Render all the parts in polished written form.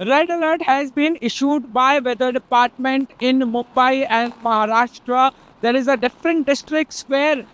red alert has been issued by weather department in Mumbai and Maharashtra. There is a different districts where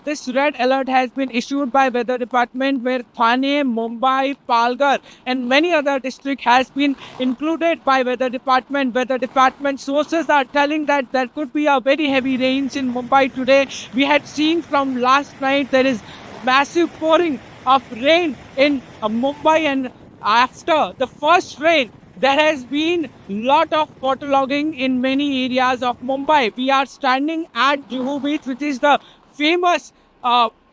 this red alert has been issued by weather department, where Thane, Mumbai, Palghar, and many other district has been included by weather department. Weather department sources are telling that there could be a very heavy rains in Mumbai today. We had seen from last night there is massive pouring of rain in Mumbai, and after the first rain, there has been lot of waterlogging in many areas of Mumbai. We are standing at Juhu Beach, which is the famous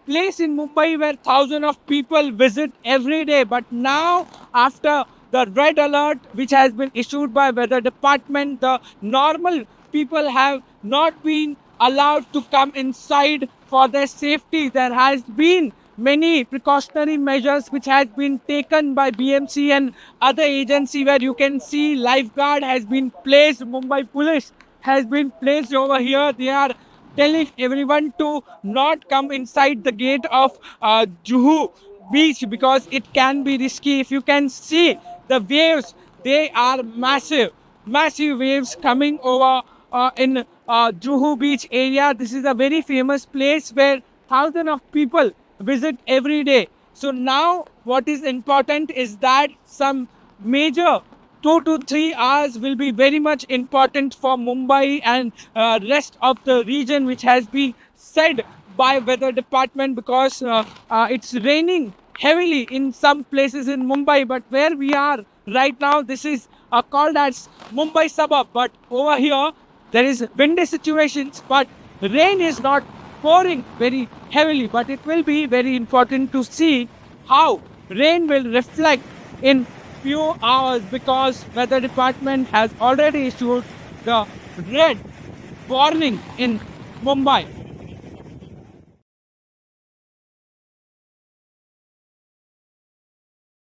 place in Mumbai where thousands of people visit every day. But now, after the red alert, which has been issued by weather department, the normal people have not been allowed to come inside for their safety. There has been many precautionary measures which has been taken by BMC and other agency, where you can see lifeguard has been placed, Mumbai police has been placed over here. They are telling everyone to not come inside the gate of Juhu beach because it can be risky. If you can see the waves, they are massive, massive waves coming over in Juhu beach area. This is a very famous place where thousands of people visit every day. So now what is important is that some major 2 to 3 hours will be very much important for Mumbai and rest of the region, which has been said by weather department, because it's raining heavily in some places in Mumbai. But where we are right now, this is called as Mumbai suburb. But over here, there is windy situations, but rain is not pouring very heavily. But it will be very important to see how rain will reflect in few hours, because weather department has already issued the red warning in Mumbai.